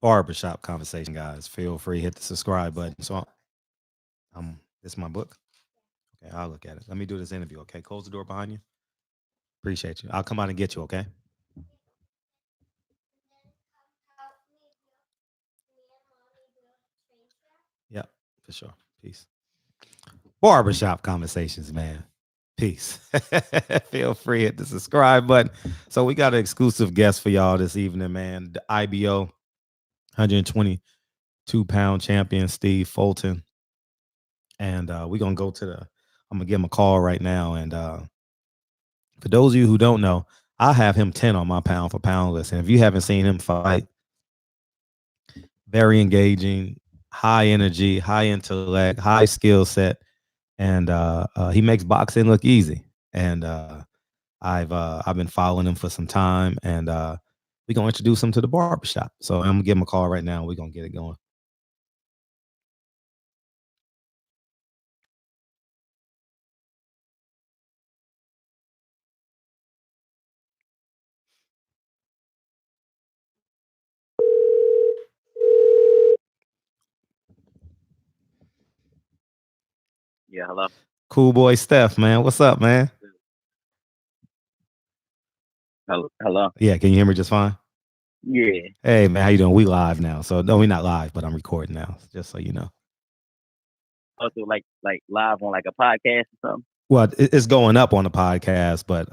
Barbershop conversation, guys. Feel free hit the subscribe button. So, this is my book. Okay, I'll look at it. Let me do this interview. Okay, close the door behind you. Appreciate you. I'll come out and get you. Okay. Yep, for sure. Peace. Barbershop conversations, man. Peace. Feel free hit the subscribe button. So we got an exclusive guest for y'all this evening, man. The IBO 122-pound champion Steve Fulton, and we're gonna go to the. I'm gonna give him a call right now. And for those of you who don't know, I have him 10 on my pound for pound list. And if you haven't seen him fight, very engaging, high energy, high intellect, high skill set, and he makes boxing look easy. And I've been following him for some time, and we're gonna introduce him to the barbershop. So I'm gonna give him a call right now. We're gonna get it going. Yeah, hello. Cool boy Steph, man. What's up, man? Hello. Yeah, can you hear me just fine? Yeah. Hey, man, how you doing? We live now. So no, we're not live, but I'm recording now, just so you know. Also, like live on like a podcast or something. Well, it's going up on the podcast, but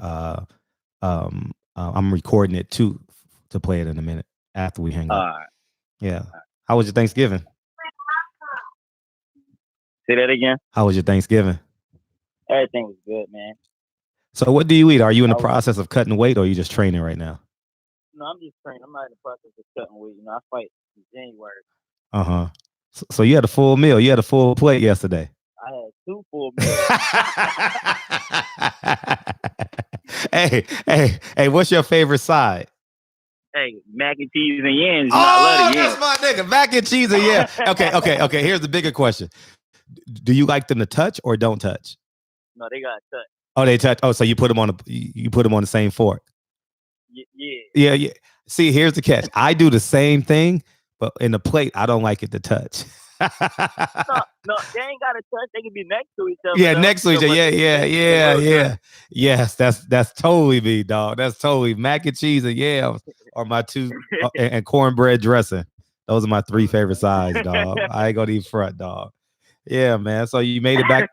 I'm recording it too to play it in a minute after we hang up. Yeah. How was your Thanksgiving? Say that again. How was your Thanksgiving? Everything was good, man. So what do you eat? Are you in the process of cutting weight, or are you just training right now? No, I'm just training. I'm not in the process of cutting weight. You know, I fight in January. So you had a full meal. You had a full plate yesterday. I had 2 full meals. Hey, what's your favorite side? Hey, mac and cheese and yams. You know, I love the yams. That's my nigga. Mac and cheese and yams. Okay. Here's the bigger question. Do you like them to touch or don't touch? No, they got touch. Oh, they touch. Oh, so you put them on the same fork. Yeah. Yeah. See, here's the catch. I do the same thing, but in the plate, I don't like it to touch. No, they ain't got to touch. They can be next to each other. Yeah, next to each other. Yeah. Yes, that's totally me, dog. That's totally mac and cheese and yams are my 2 and cornbread dressing. Those are my 3 favorite sides, dog. I ain't gonna eat front, dog. Yeah, man. So you made it back.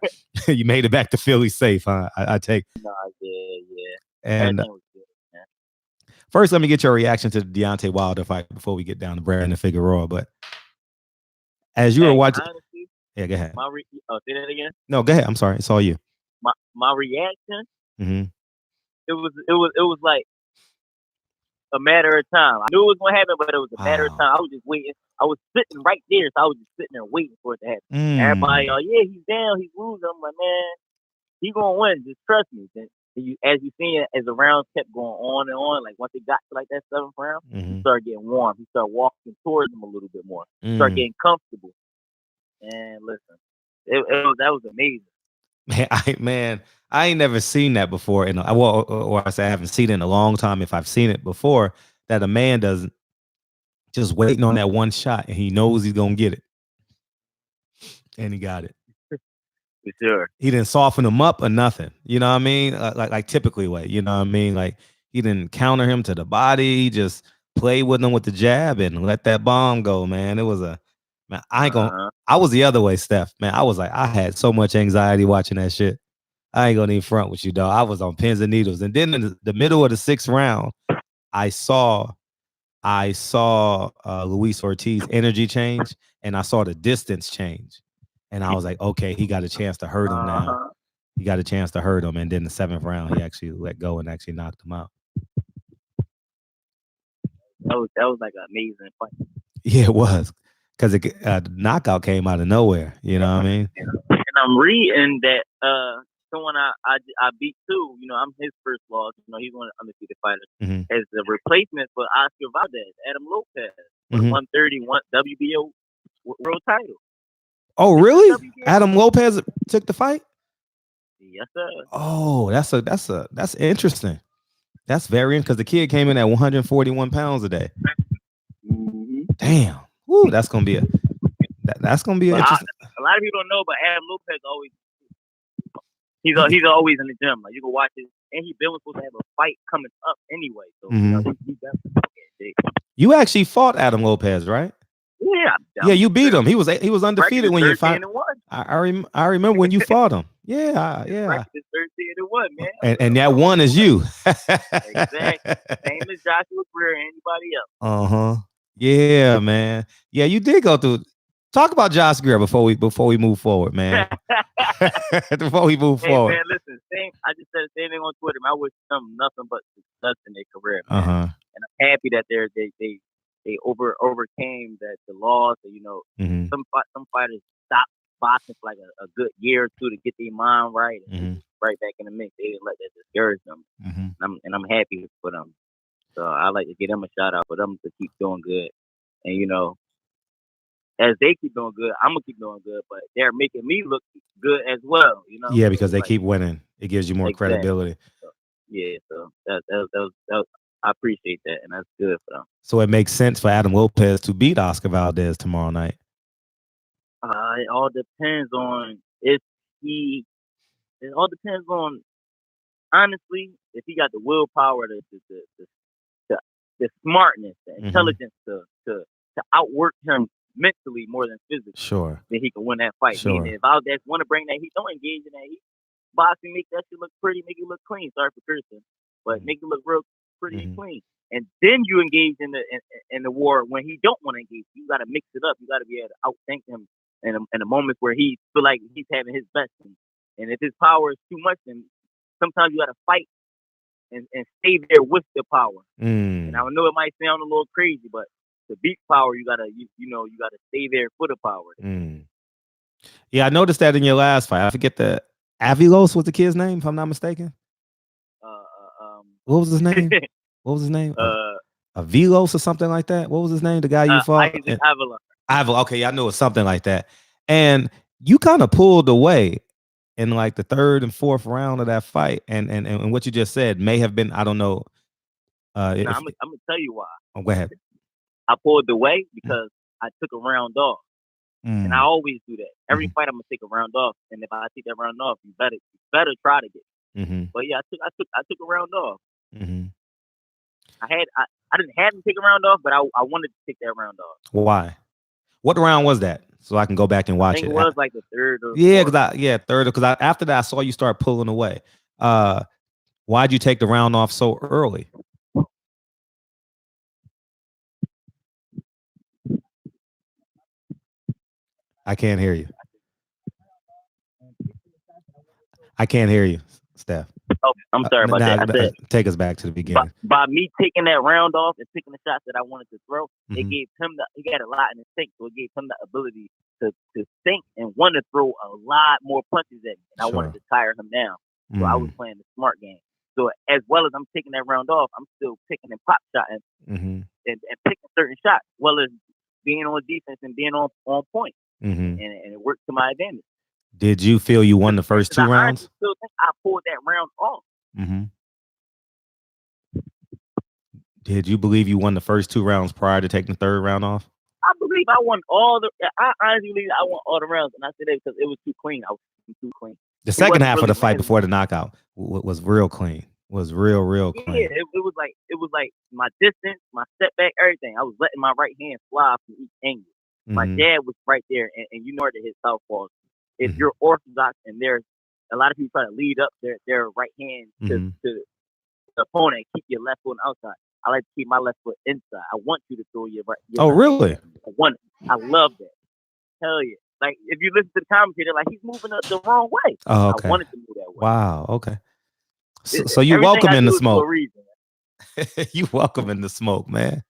You made it back to Philly safe, huh? I take. Nah, yeah. And was good, man. First, let me get your reaction to the Deontay Wilder fight before we get down to Brandon Figueroa. But as you were watching, honestly, yeah, go ahead. Say that again. No, go ahead. I'm sorry. It's all you. My reaction. Mm-hmm. It was like a matter of time. I knew it was gonna happen, but it was a matter of time. I was just waiting. I was sitting right there, so I was just sitting there waiting for it to happen. Everybody, yeah, he's down, he's losing. I'm like, man, he's gonna win. Just trust me. Then as you seen, as the rounds kept going on and on, like once it got to like that 7th round, he started getting warm. He started walking towards him a little bit more. He started getting comfortable. And listen, that was amazing. I ain't never seen that before. Or I say I haven't seen it in a long time. If I've seen it before, that a man doesn't just waiting on that one shot, and he knows he's gonna get it, and he got it. For sure. He didn't soften him up or nothing. You know what I mean? Like typically way. You know what I mean? Like he didn't counter him to the body. He just played with him with the jab and let that bomb go, man. It was man. I ain't gonna. I was the other way, Steph. Man, I was like, I had so much anxiety watching that shit. I ain't gonna even front with you, dog. I was on pins and needles. And then in the middle of the 6th round, I saw Luis Ortiz energy change, and I saw the distance change. And I was like, okay, he got a chance to hurt him now. He got a chance to hurt him. And then the 7th round, he actually let go and actually knocked him out. That was like an amazing fight. Yeah, it was. Because the knockout came out of nowhere. You know what I mean? And I'm reading that someone I beat too. You know, I'm his first loss. You know, he's one of the undefeated fighters. As the replacement for Oscar Valdez, Adam Lopez, 131 WBO world title. Oh, really? Adam Lopez took the fight? Yes, sir. Oh, that's interesting. That's very interesting because the kid came in at 141 pounds a day. Damn. Woo, that's gonna be that's gonna be interesting. A lot of people don't know, but Adam Lopez always he's always in the gym. Like you can watch it, and he's been supposed to have a fight coming up anyway. So you know, he definitely. You actually fought Adam Lopez, right? Yeah, you beat him. He was undefeated when you fought. I remember when you fought him. Yeah. Record is 13-1, man. And that one is you. Exactly. Same as Joshua Greer and anybody else. Yeah, man. Yeah, you did go through. Talk about Josh Greer before we move forward, man. Before we move forward. Man, listen. I just said the same thing on Twitter. Man, I wish them nothing but success in their career, man. And I'm happy that they overcame the loss. You know, some fighters stopped boxing for like a good year or two to get their mind right and right back in the mix. They didn't let that discourage them, and I'm happy for them. So I like to give them a shout out for them to keep doing good, and you know, as they keep doing good, I'm gonna keep doing good. But they're making me look good as well. You know, yeah, because they keep winning. It gives you more credibility. So, so that I appreciate that, and that's good for them. So it makes sense for Adam Lopez to beat Oscar Valdez tomorrow night. It all depends on if he. It all depends on, honestly, if he got the willpower, the smartness, the intelligence to outwork him mentally more than physically. Sure. Then he can win that fight. Sure. Meaning if Valdez want to bring that heat, don't engage in that heat. Boxing make that shit look pretty, make it look clean. Sorry for cursing, but make it look real pretty and clean. And then you engage in the war when he don't want to engage. You got to mix it up. You got to be able to outthink him in a moment where he feel like he's having his best. And if his power is too much, then sometimes you got to fight and stay there with the power. And I know it might sound a little crazy, but to beat power, you gotta stay there for the power. Yeah, I noticed that in your last fight. I forget the Avilos was the kid's name, if I'm not mistaken. What was his name? Avilos or something like that. What was his name? The guy you fought? Avila. Okay, I knew it was something like that. And you kind of pulled away in like the third and fourth round of that fight, and what you just said may have been, I don't know. I'm gonna tell you why. Oh, go ahead. I pulled away because I took a round off, and I always do that. Every fight I'm gonna take a round off, and if I take that round off, you better try to get it. But yeah, I took a round off. I didn't have to take a round off, but I wanted to take that round off. Why? What round was that? So I can go back and watch it. I think it was like the third or third. Because after that, I saw you start pulling away. Why'd you take the round off so early? I can't hear you. I can't hear you, Steph. Oh, I'm sorry about that. Take us back to the beginning. By me taking that round off and picking the shots that I wanted to throw, it gave him he got a lot in his tank, so it gave him the ability to think and want to throw a lot more punches at me. And I wanted to tire him down. So I was playing the smart game. So as well as I'm taking that round off, I'm still picking and pop shotting and picking certain shots, as well as being on defense and being on point. And it worked to my advantage. Did you feel you won the first two rounds? I still think I pulled that round off. Did you believe you won the first two rounds prior to taking the third round off? I believe I won I honestly believe I won all the rounds, and I said that because it was too clean. I was too clean. The second half of the fight before the knockout was real clean. Was real clean. Yeah, it was like my distance, my step back, everything. I was letting my right hand fly from each angle. My dad was right there, and you know where to hit southpaws. If you're orthodox and there's a lot of people try to lead up their right hand to the opponent, keep your left foot outside. I like to keep my left foot inside. I want you to throw your right. Really? I love that. Hell yeah! Like if you listen to the commentator, like he's moving up the wrong way. Oh, okay. I wanted to move that way. Wow. Okay. So you welcome in the smoke. You welcome in the smoke, man.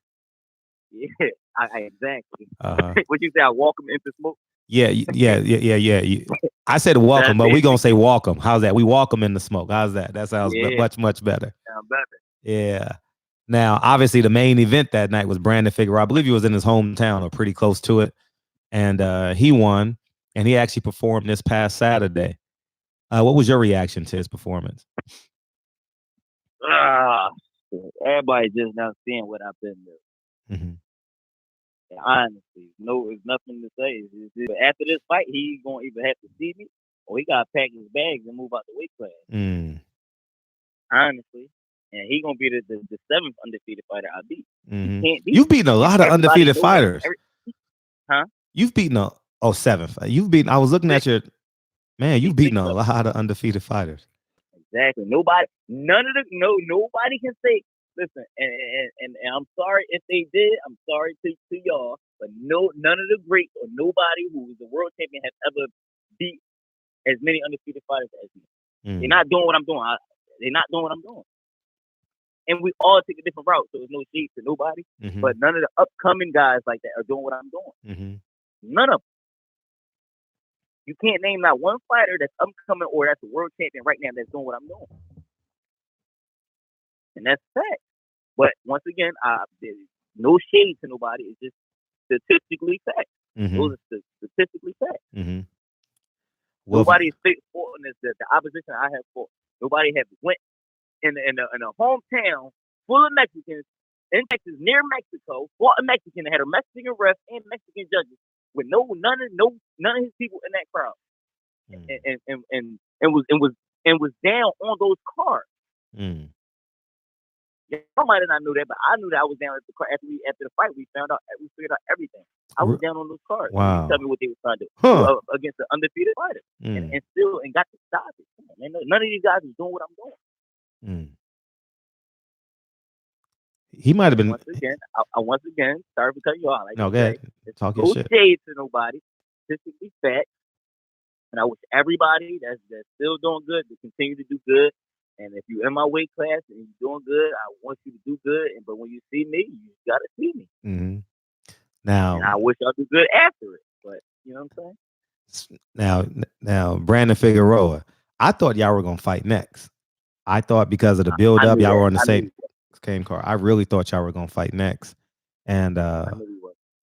Yeah, exactly. What you say? I welcome into smoke. Yeah. I said welcome, but we gonna say welcome. How's that? We welcome in the smoke. How's that? That sounds much better. Sounds better. Yeah. Now, obviously, the main event that night was Brandon Figueroa. I believe he was in his hometown or pretty close to it, and he won. And he actually performed this past Saturday. What was your reaction to his performance? Everybody just now seeing what I've been doing. Honestly, no, there's nothing to say. After this fight, he's gonna either have to see me or he gotta pack his bags and move out the weight class. Honestly, and he gonna be the seventh undefeated fighter I beat. Mm-hmm. He can't beat. You've beaten a lot of undefeated fighters. Huh? You've beaten seventh. You've beaten. I was looking at your man. You've beaten a lot of undefeated fighters. Exactly. Nobody can say. Listen, and I'm sorry if they did. I'm sorry to y'all, but none of the greats or nobody who was the world champion has ever beat as many undefeated fighters as me. They're not doing what I'm doing. They're not doing what I'm doing. And we all take a different route, so there's no shade to nobody. Mm-hmm. But none of the upcoming guys like that are doing what I'm doing. Mm-hmm. None of them. You can't name not one fighter that's upcoming or that's a world champion right now that's doing what I'm doing. And that's fact. But once again, there's no shade to nobody. It's just statistically fact. Mm-hmm. Those are statistically fact. Mm-hmm. Well, nobody is fought in the opposition I have fought. Nobody have went in a hometown full of Mexicans in Texas near Mexico, fought a Mexican that had a Mexican ref and Mexican judges with none of his people in that crowd. And was down on those cards. Y'all might have not knew that, but I knew that I was down after the fight. We figured out everything. I was down on those cards. Wow. Tell me what they were trying to do against the undefeated fighter, and got to stop it. Man, none of these guys is doing what I'm doing. He might have been. Once again, sorry for cutting you off. No, go ahead. Talk your shit. No shade to nobody. Statistically fact. And I wish everybody that's still doing good to continue to do good. And if you're in my weight class and you're doing good, I want you to do good. But when you see me, you got to see me. Mm-hmm. Now, and I wish y'all do good after it. But you know what I'm saying? Now, Brandon Figueroa, I thought y'all were going to fight next. I thought because of the build up, y'all were on the same card. I really thought y'all were going to fight next. And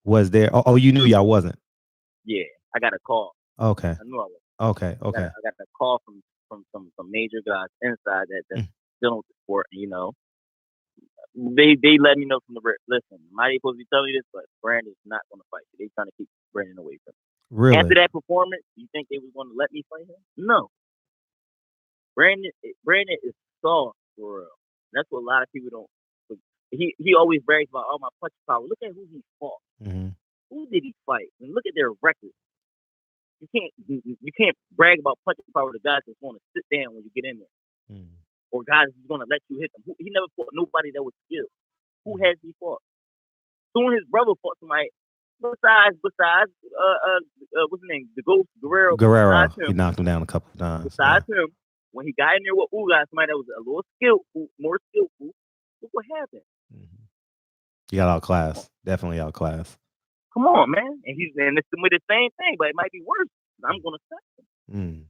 was there? Oh, you knew y'all wasn't? Yeah, I got a call. Okay. I knew I was. Okay. I got a call from some major guys inside that's dealing with the sport, and they let me know from the rip. Listen, am I supposed to be telling you this? But Brandon's not going to fight you. They trying to keep Brandon away from him. Really? After that performance, you think they was going to let me fight him? No. Brandon is soft for real. That's what a lot of people don't. He always brags about my punch power. Look at who he fought. Mm-hmm. Who did he fight? And look at their record. You can't brag about punch power to guys that's going to sit down when you get in there, or guys who's going to let you hit them. He never fought nobody that was skilled. Who has he fought? Soon his brother fought somebody besides what's his name? The Ghost Guerrero. He knocked him down a couple of times. Besides him, when he got in there with somebody that was a little skillful, more skillful, look what happened. Mm-hmm. You got outclassed. Definitely outclassed. Come on, man. And it's the same thing, but it might be worse. I'm gonna stop him.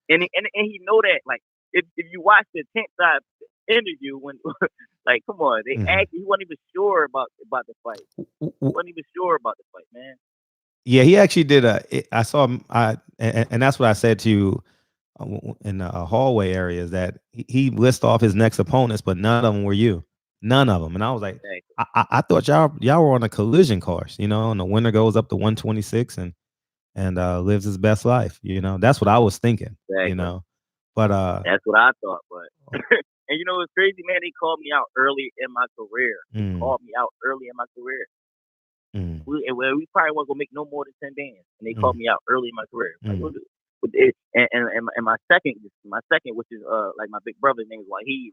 And he know that. Like if you watch the 10th side interview when like come on, they he wasn't even sure about the fight. He wasn't even sure about the fight, man. Yeah, he actually did I saw him and that's what I said to you in the hallway area is that he lists off his next opponents, but none of them were you. None of them. And I was like, exactly. I thought y'all were on a collision course, and the winner goes up to 126 and lives his best life. That's what I was thinking, exactly. But that's what I thought. But and it's crazy, man. They called me out early in my career. We probably wasn't gonna make no more than 10 bands, and they called me out early in my career. Like, and my second, which is like my big brother's name is Raheem.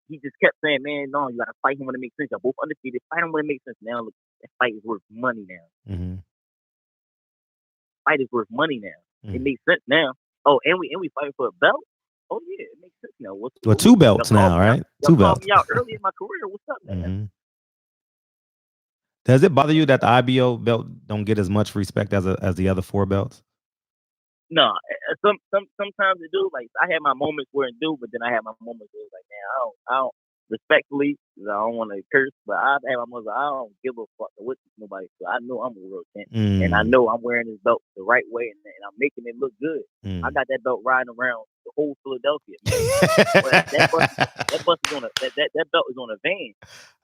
He just kept saying, man, no, you got to fight him when it makes sense. You're both undefeated. Fight him when it makes sense. Now, look, that fight is worth money now. Fight is worth money now. It makes sense now. Oh, and we fighting for a belt? Oh, yeah, it makes sense now. Well, 2 belts now, right? 2 belts. Me out early in my career. What's up, man? Does it bother you that the IBO belt don't get as much respect as the other 4 belts? No, sometimes it do. Like I have my moments where it do, but then I have my moments where it's like, man, I don't respectfully, I don't want to curse, but I have my moments. I don't give a fuck with nobody. So I know I'm a world champion, and I know I'm wearing this belt the right way, and I'm making it look good. I got that belt riding around the whole Philadelphia. Man. that belt is on a van.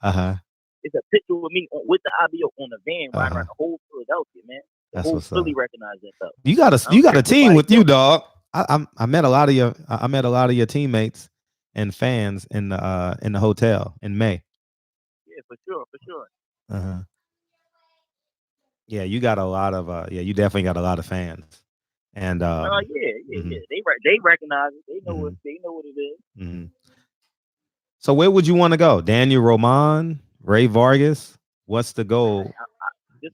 It's a picture with me with the IBO on the van riding around the whole Philadelphia, man. The whole Philly recognized that though. You got a team with you, dog. I met a lot of your teammates and fans in the hotel in May. Yeah, for sure. Yeah, you got a lot of you definitely got a lot of fans. And yeah. They recognize it. They know what it is. Mm-hmm. So where would you want to go? Daniel Roman, Ray Vargas? What's the goal? This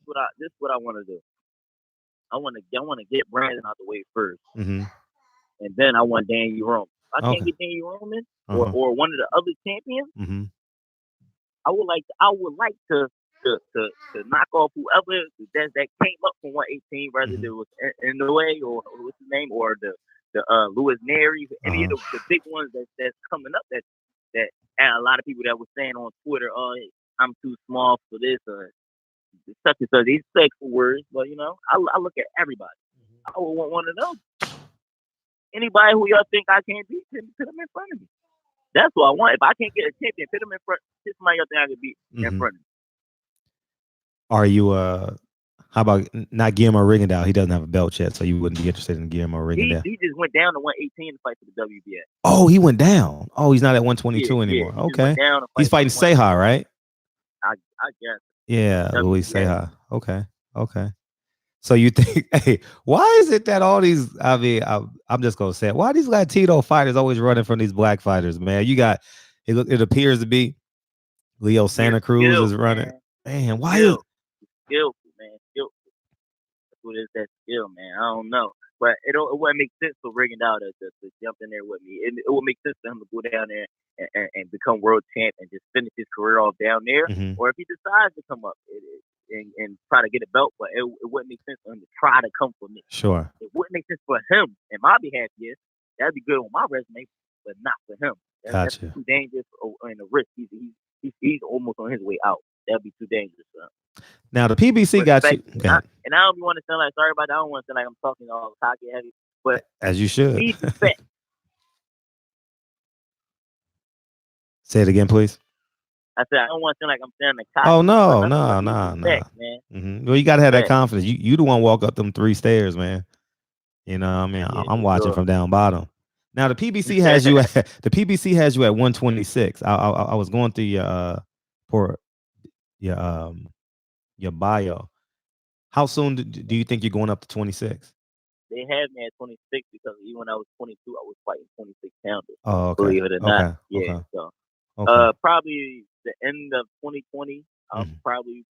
what I want to do. I want to get Brandon out the way first, and then I want Daniel Roman. If I can't get Daniel Roman or one of the other champions, I would like to knock off whoever that came up from 118, whether it was Inouye or what's his name, or the Louis Nery, any of the big ones that's coming up that and a lot of people that were saying on Twitter, oh, I'm too small for this or such and such. These sexual words, but I look at everybody. I would want one of them. Anybody who y'all think I can't beat, put them in front of me. That's what I want. If I can't get a champion, put them in front. This somebody else think I can beat in front of me. Are you how about not Guillermo Rigondeaux? He doesn't have a belt yet, so you wouldn't be interested in Guillermo Rigondeaux. He just went down to 118 to fight for the WBA. Oh, he went down. Oh, he's not at 122 anymore. Yeah, okay. He's fighting Seha, right? I guess. Yeah, Luis Seha. Okay. So you think, hey, why is it that all these, I mean, I'm just going to say it. Why are these Latino fighters always running from these black fighters, man? You got, it appears to be Leo Santa Cruz is running. Man, why is skillful, man? Skillful. That's what is that skill, man? I don't know. But it wouldn't make sense for Rigondeaux to jump in there with me. It would make sense for him to go down there and become world champ and just finish his career off down there. Or if he decides to come up and try to get a belt, but it wouldn't make sense for him to try to come for me. Sure. It wouldn't make sense for him in my behalf, yes. That'd be good on my resume, but not for him. That's too dangerous and a risk. He's almost on his way out. That'd be too dangerous for him. Now the PBC got you. And I don't want to sound like sorry about that. I don't want to sound like I'm talking all cocky heavy, but as you should. Need respect. Say it again, please. I said I don't want to sound like I'm sounding cocky. Oh no, man. Well, you gotta have that confidence. You the one walk up them 3 stairs, man. You know, I mean, I'm watching from down bottom. Now the PBC has you at 126. I was going through your bio. How soon do you think you're going up to 26? They had me at 26 because even when I was 22, I was fighting 26 pounders. Oh, okay. Believe it or not. Yeah. So probably the end of 2020, I probably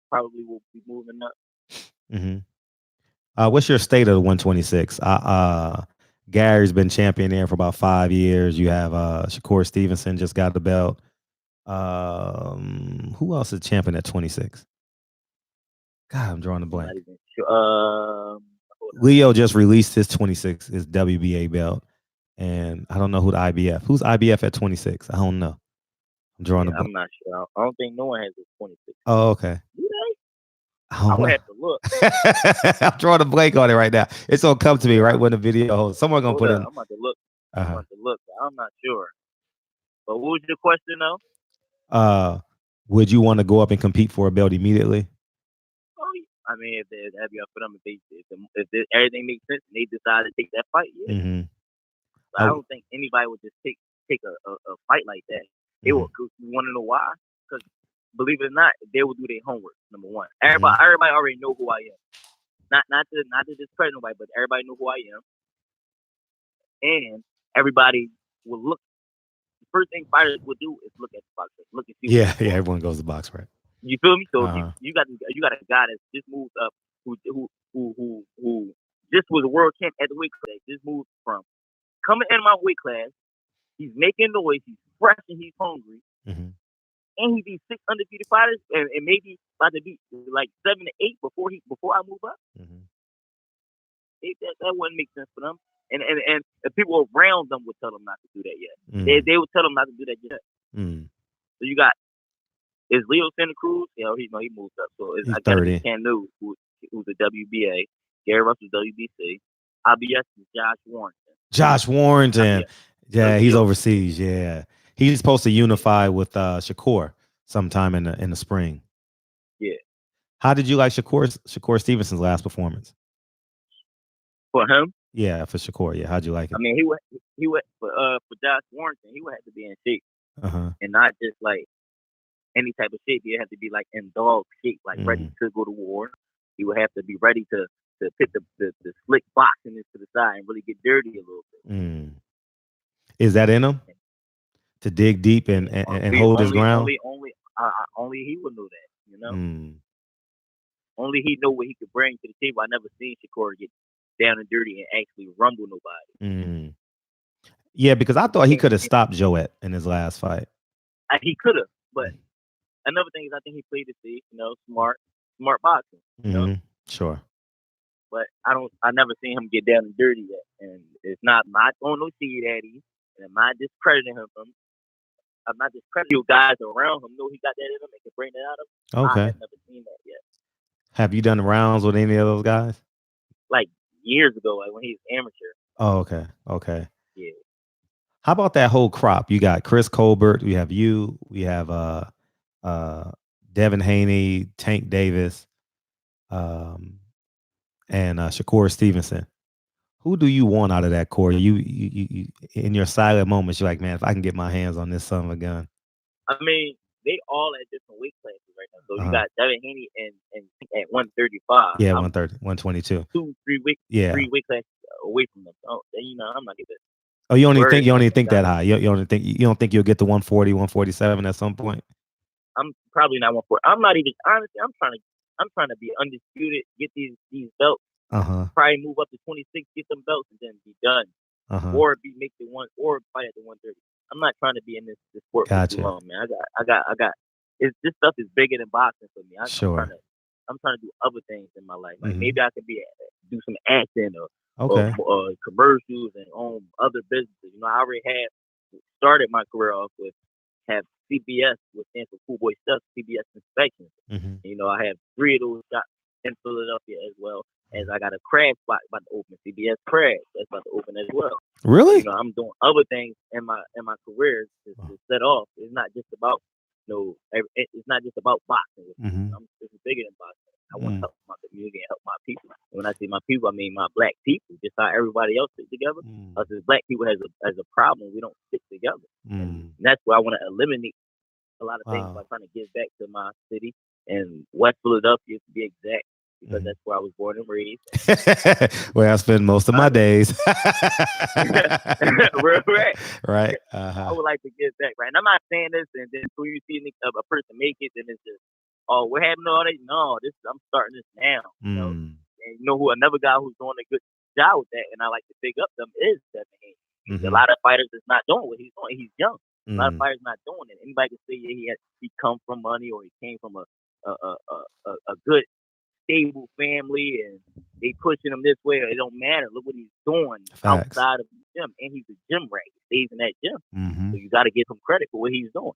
will be moving up. What's your state of the 126? Gary's been champion there for about 5 years. You have Shakur Stevenson just got the belt. Who else is champion at 26? God, I'm drawing a blank. Not even sure. Leo just released his WBA belt, and I don't know who the IBF. Who's IBF at 26? I don't know. I'm drawing a blank. I'm not sure. I don't think no one has a 26. Oh, okay. Do they? I would have to look. I'm drawing a blank on it right now. It's gonna come to me right when the video. Someone gonna put it. I'm about to look. I'm about to look. I'm not sure. But what was your question though? Would you want to go up and compete for a belt immediately? I mean, if that'd be up for them. If everything makes sense and they decide to take that fight, yeah. I don't think anybody would just take a fight like that. They will. You want to know why? Because believe it or not, they will do their homework. Number one, everybody already know who I am. Not to discredit nobody, but everybody know who I am, and everybody will look. The first thing fighters will do is look at the box. Look and see. Yeah, everyone goes to the box, right? You feel me? So you got a guy that just moved up, who just was a world champ at the weight class. Just moved from coming in my weight class. He's making noise. He's fresh and he's hungry. And he beat 6 undefeated fighters, and maybe about to beat like 7 to 8 before I move up. That wouldn't make sense for them. And people around them would tell them not to do that yet. They would tell them not to do that yet. So you got. Is Leo Santa Cruz? He moved up. So I got Cam Newton, who's a WBA. Gary Russell's WBC. IBS is Josh Warrington. Josh Warrington. Yeah, he's overseas. Yeah. He's supposed to unify with Shakur. sometime in the spring. Yeah. How did you like Shakur Stevenson's last performance? For him? Yeah, for Shakur. Yeah, how'd you like it? I mean, he went for Josh Warrington. He would have to be in shape, and not just like any type of shape. He had to be like in dog shape, like ready to go to war. He would have to be ready to put the slick boxing into the side and really get dirty a little bit. Is that in him? To dig deep and hold his ground? Only he would know that, you know. Only he know what he could bring to the table. I never seen Shakur get down and dirty and actually rumble nobody. Yeah, because I thought he could have stopped Joet in his last fight. He could have, but another thing is I think he played it safe, you know, smart boxing. You know? Sure. But I never seen him get down and dirty yet. And it's not my throwing no shade at him, and I'm not discrediting him from. I'm not discrediting guys around him. Know he got that in him and can bring that out of him. Okay. I have never seen that yet. Have you done rounds with any of those guys? Like years ago, like when he was amateur. Oh, okay. Okay. Yeah. How about that whole crop? You got Chris Colbert. We have you. We have Devin Haney, Tank Davis, and Shakur Stevenson. Who do you want out of that core? You in your silent moments, you're like, man, if I can get my hands on this son of a gun. I mean, they all at different weight classes right now. So you got Devin Haney and at 135. Yeah, 130, 122. 3 weight classes away from them. So, you know, I'm not even. Oh, you don't even think that high. You don't think you'll get to 140, 147 at some point? I'm probably not 140. I'm not even honestly. I'm trying to be undisputed. Get these belts. Probably move up to 26. Get them belts and then be done. Or make the one or fight at the 130. I'm not trying to be in this sport for too long, man. I got. This stuff is bigger than boxing for me. I'm trying to do other things in my life. Like maybe I could do some acting or commercials and own other businesses. You know, I already started my career off with have CBS, which stands for Cool Boy Stuff, CBS Inspections. You know, I have 3 of those shops in Philadelphia as well. As I got a crab spot about to open, CBS Crab that's about to open as well. Really? You know, I'm doing other things in my career to set off. It's not just about it's not just about boxing. It's bigger than boxing. I want to help my community and help my people. And when I say my people, I mean my black people. Just how everybody else stick together. Us as black people has a problem. We don't stick together. And that's why I want to eliminate a lot of things by trying to give back to my city and West Philadelphia to be exact. Because that's where I was born and raised. Where I spend most of my days. Right. I would like to give back, right? And I'm not saying this, and then when you see a person make it, then it's just, oh, we're having all that. No, I'm starting this now. You know? And you know who another guy who's doing a good job with that, and I like to pick up them is Devin Haney. A lot of fighters is not doing what he's doing. He's young. A lot of fighters not doing it. Anybody can say he come from money or he came from a good stable family and they pushing him this way, or it don't matter. Look what he's doing outside of the gym, and he's a gym rat. He stays in that gym, so you got to give him credit for what he's doing.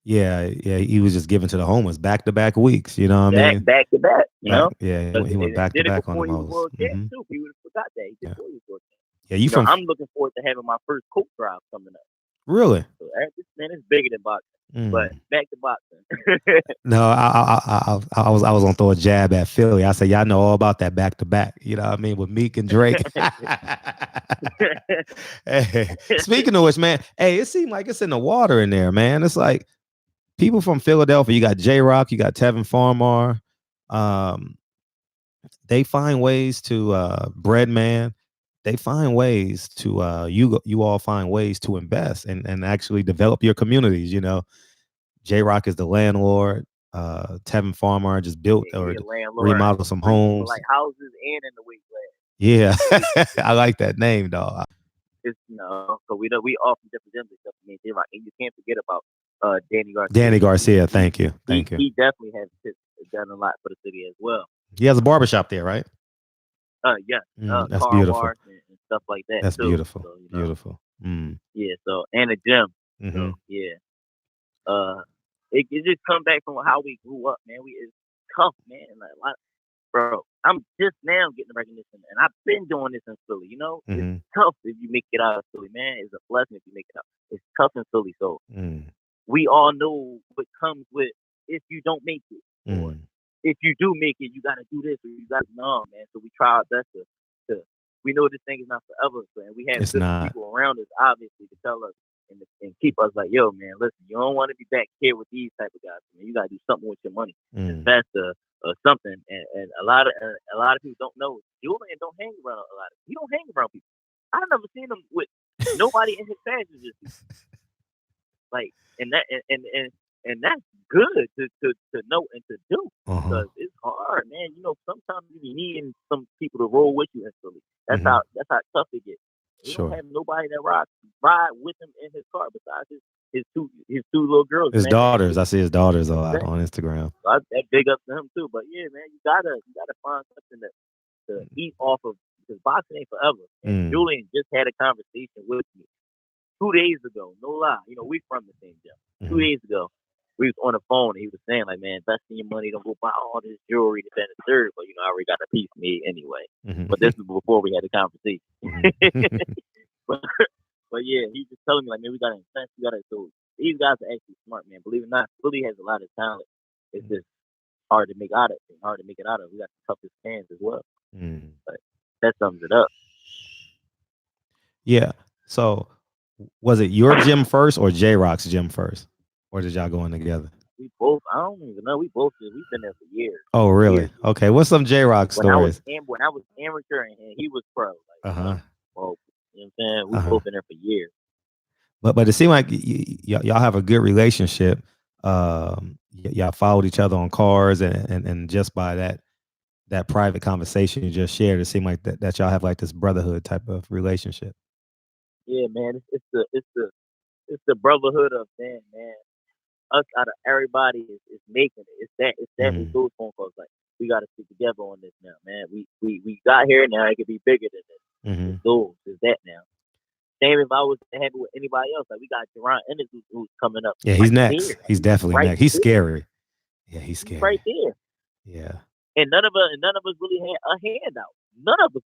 Yeah, he was just given to the homeless back-to-back weeks. You know what I mean? Back to back. You know? Yeah, he went back-to-back on the homeless. He would have forgot that. He did before he was world champ. Yeah, I'm looking forward to having my first coke drive coming up. Really? So, man, it's bigger than boxing. But back to boxing. No, I was gonna throw a jab at Philly. I said, y'all know all about that back to back. You know what I mean, with Meek and Drake. Hey, speaking of which, man, hey, it seemed like it's in the water in there, man. It's like people from Philadelphia. You got J-Rock, you got Tevin Farmar. They find ways to Breadman. They find ways to you all find ways to invest and actually develop your communities. You know, J-Rock is the landlord. Tevin Farmar just built or remodeled some homes, like houses and in the weight class. Yeah, I like that name, dog. It's so we all from different gyms and stuff. I mean, J-Rock, and you can't forget about Danny Garcia. Danny Garcia, thank you. He definitely has done a lot for the city as well. He has a barbershop there, right? Yeah. That's beautiful. And stuff like that. That's too. beautiful. So, you know, beautiful. Yeah. So and a gym. So, yeah. It just come back from how we grew up, man. It's tough, man. Like, bro, I'm just now getting recognition, and I've been doing this in Philly. You know, it's tough if you make it out of Philly, man. It's a blessing if you make it out. It's tough in Philly, so we all know what comes with if you don't make it, or if you do make it, you got to do this, or you got to know, man. So we try our best to we know this thing is not forever, and we have good people around us, obviously, to tell us and keep us like, yo, man, listen, you don't want to be back here with these type of guys, man. You got to do something with your money, invest or something. And a lot of people don't know. Julian don't hang around a lot. He don't hang around people. I've never seen him with nobody in his passenger seat. Like, and that's good to know and to do, because it's hard, man. You know, sometimes you need some people to roll with you instantly. That's how tough it gets. He don't have nobody that ride with him in his car besides his two little girls. His daughters. I see his daughters a lot on Instagram. So that big up to him too. But yeah, man, you gotta find something to eat off of, because boxing ain't forever. And Julian just had a conversation with me 2 days ago. No lie. You know, we from the same gym. 2 days ago, we was on the phone and he was saying, like, man, investing your money, don't go buy all this jewelry to and third. But, you know, I already got a piece made anyway. But this was before we had the conversation. but yeah, he's just telling me, like, man, we got to invest. So these guys are actually smart, man. Believe it or not, Philly has a lot of talent. It's just hard to make it out of. We got the toughest hands as well. But that sums it up. Yeah. So was it your gym first or J-Rock's gym first? Or did y'all go in together? We both, I don't even know. We've been there for years. Oh, really? Years. Okay. What's some J-Rock stories? When I was amateur and he was pro. Like, well, you know what I'm saying? We've both been there for years. But it seemed like y'all have a good relationship. Y'all followed each other on cars, and just by that private conversation you just shared, it seemed like that y'all have like this brotherhood type of relationship. Yeah, man. It's the brotherhood of man. Us out of everybody is making it. It's that with those phone calls. Like, we got to stick together on this now, man. We got here now. It could be bigger than this. It's those. It's that now. Same if I was to have it with anybody else. Like, we got Jerron Ennis who's coming up. Yeah, he's next. There. He's definitely next. He's scary. Yeah, he's scary. He's right there. Yeah. And none of us really had a handout. None of us.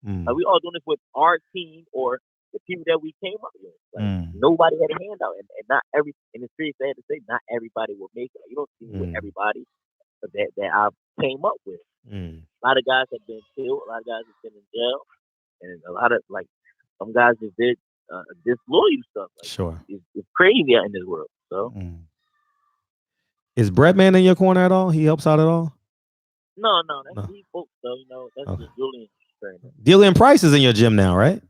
Like, we all doing this with our team or the people that we came up with. Like, nobody had a handout, and not every. In the streets, I had to say, not everybody will make it. Like, you don't see with everybody that I came up with. A lot of guys have been killed. A lot of guys have been in jail, and a lot of some guys just did disloyal stuff. Like, sure, it's crazy out in this world. So, is Breadman in your corner at all? He helps out at all? No, that's these folks. So, you know, that's just Julian. Dylan Price is in your gym now, right?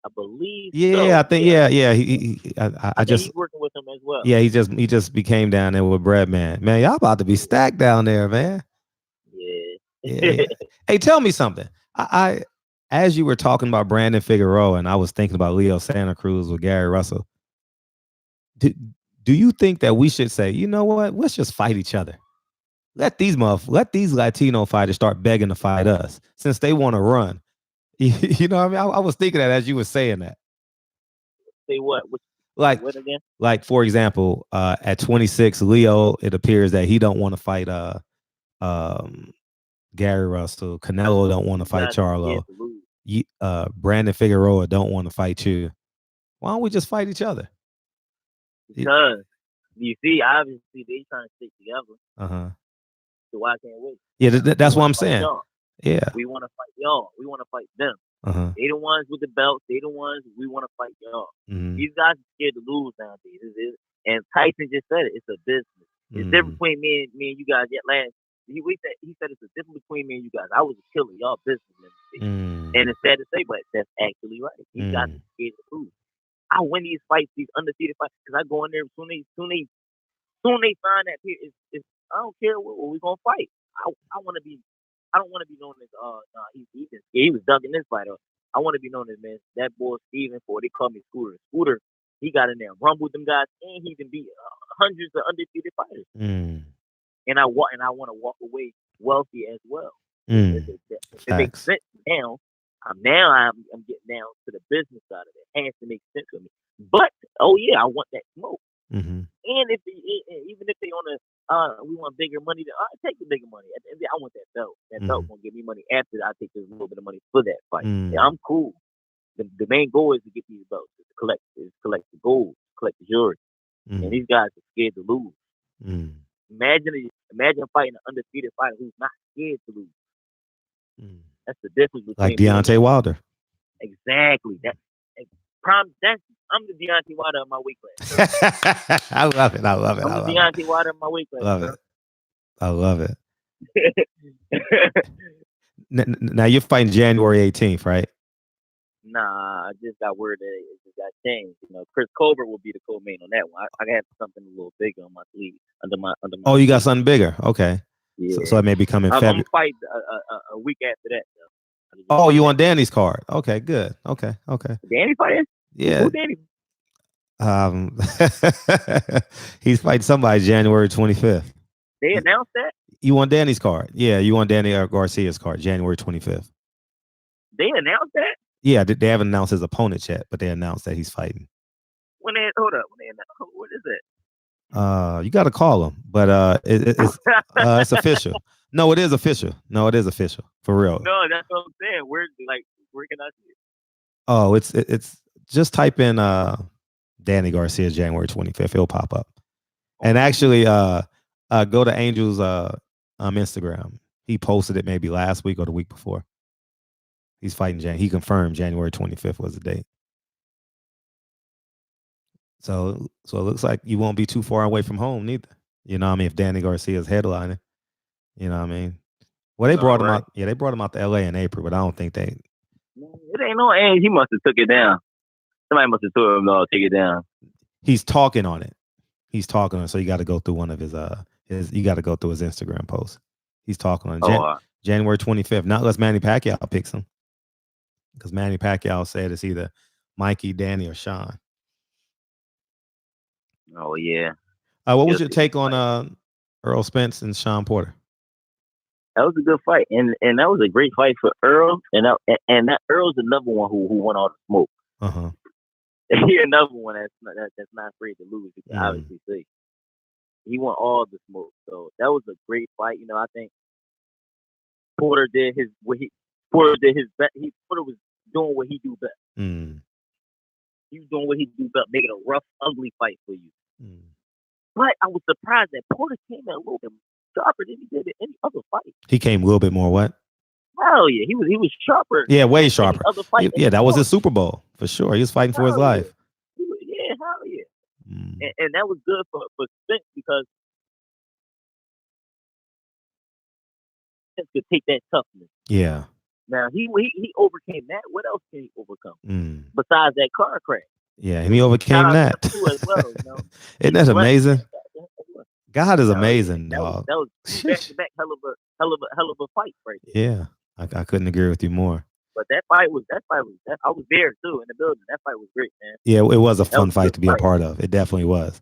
I believe. Yeah, so. I think. Yeah. I just he's working with him as well. Yeah, he just became down there with Breadman. Man, y'all about to be stacked down there, man. Yeah. Hey, tell me something. I as you were talking about Brandon Figueroa, and I was thinking about Leo Santa Cruz with Gary Russell. Do you think that we should say, you know what? Let's just fight each other. Let these Latino fighters start begging to fight us since they want to run. You know what I mean? I was thinking that as you were saying that. Say what? What again? Like, for example, at 26, Leo, it appears that he don't want to fight Gary Russell. Canelo don't want to fight Charlo. Brandon Figueroa don't want to fight you. Why don't we just fight each other? Because you see, obviously they trying to stick together. So why can't we? Yeah, that's what I'm saying. Y'all. Yeah, we want to fight y'all. We want to fight them. They the ones with the belts. They the ones we want to fight y'all. These guys are scared to lose nowadays. And Tyson just said it. It's a business. It's different between me and you guys. Yet last he said it's a difference between me and you guys. I was a killer. Y'all businessmen. And it's sad to say, but that's actually right. These guys are scared to lose. I win these fights, these undefeated fights, because I go in there soon they find that it's I don't care what we're gonna fight. I want to be. I don't want to be known as he was dunking this fight up. I want to be known as, man, that boy Steven, for they call me Scooter. Scooter, he got in there, rumbled them guys, and he even beat hundreds of undefeated fighters. And I want to walk away wealthy as well. It makes sense now. I'm getting down to the business side of it. It has to make sense for me. But I want that smoke. And even if they on we want bigger money, take the bigger money. At the end of the day, I want that belt. That belt gonna give me money after I take this little bit of money for that fight. Yeah, I'm cool. The main goal is to get these belts, is collect the gold, collect the jewelry. and these guys are scared to lose. Imagine fighting an undefeated fighter who's not scared to lose. That's the difference between like Deontay Wilder. Exactly. I'm the Deontay Wilder of my weight class. I love it. I'm the Deontay Wilder of my weight class. I love it. Now you're fighting January 18th, right? Nah, I just got word that it just got changed. Chris Colbert will be the co-main on that one. I have something a little bigger on my sleeve under my. Oh, you got something bigger? Okay. Yeah. So it may be coming February. I'm gonna fight a week after that. Oh, you on Danny's card? Okay, good. Okay. Danny fighting? Yeah. Who Danny? He's fighting somebody January 25th. They announced that? You on Danny's card? Yeah, you on Danny Garcia's card, January 25th. They announced that? Yeah, they haven't announced his opponent yet, but they announced that he's fighting. Hold up. What is it? You got to call him, but it's official. No, it is official. For real. No, that's what I'm saying. Where can I see it? Oh, it's just type in Danny Garcia January 25th. It'll pop up. And actually, go to Angel's Instagram. He posted it maybe last week or the week before. He's fighting he confirmed January 25th was the date. So it looks like you won't be too far away from home neither. You know what I mean? If Danny Garcia is headlining, you know what I mean? Well, they brought him out. Yeah, they brought him out to LA in April, but I don't think they. It ain't no age. He must have took it down. Somebody must have told him to take it down. He's talking on it. So you got to go through one of his you got to go through his Instagram post. He's talking on it. January 25th. Not unless Manny Pacquiao picks him. Because Manny Pacquiao said it's either Mikey, Danny, or Sean. Oh, yeah. What was your take on Earl Spence and Sean Porter? That was a good fight. And that was a great fight for Earl. And that Earl's another one who won all the smoke. Uh-huh. He another one that's not afraid to lose. You can obviously see. He won all the smoke. So that was a great fight. I think Porter did his best. Porter was doing what he do best. He was doing what he do best, making a rough, ugly fight for you. But I was surprised that Porter came in a little bit sharper than he did in any other fight. He came a little bit more what? Hell yeah, he was sharper. Yeah, way sharper. Yeah, that was his Super Bowl for sure. He was fighting for his life. Yeah, hell yeah. And that was good for Spence because Spence could take that toughness. Yeah. Now he overcame that. What else can he overcome besides that car crash? Yeah, and he overcame that. As well, Isn't that amazing? God is amazing, dog. That was back-to-back hell of a fight right there. Yeah, I couldn't agree with you more. But that fight was I was there too in the building. That fight was great, man. Yeah, it was a fun fight to be a part of. It definitely was.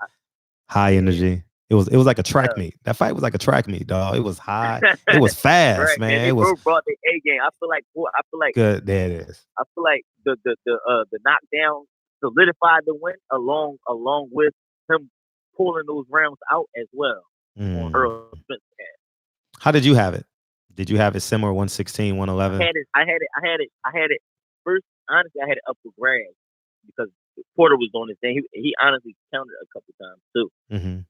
High energy. It was like a track meet. That fight was like a track meet, dog. It was high. It was fast, right, man. It was brought the A game. I feel like good. There it is. I feel like the knockdown solidified the win along with him pulling those rounds out as well. On Earl Spence. How did you have it? Did you have it similar 116, 111? I had it first. Honestly, I had it up for grabs because Porter was on his thing. He honestly countered a couple times too.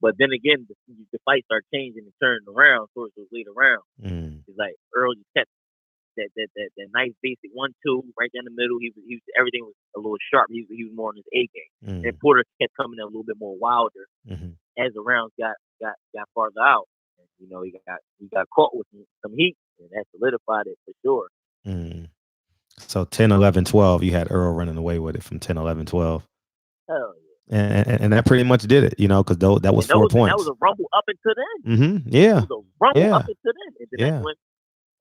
But then again, the fight started changing and turning around towards those later rounds. It's like Earl just kept that nice basic 1-2 right down the middle. He was everything was a little sharp. He was more on his A game. And Porter kept coming in a little bit more wilder as the rounds got farther out. And, he got caught with some heat, and that solidified it for sure. So 10, 11, 12, you had Earl running away with it from 10, 11, 12. Hell yeah. And that pretty much did it, because that was 4 points. That was a rumble up until then. Yeah. It was a rumble up until then. And then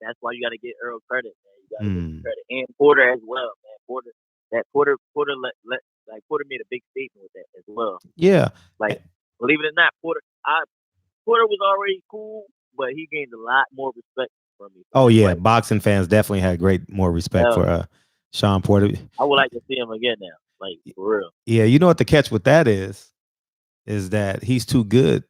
that's why you got to get Earl credit, man. You got to give him credit, and Porter as well, man. Porter made a big statement with that as well. Yeah. Like, believe it or not, Porter was already cool, but he gained a lot more respect from me. Oh yeah, boxing fans definitely had more respect for Sean Porter. I would like to see him again now, like for real. Yeah, you know what the catch with that is that he's too good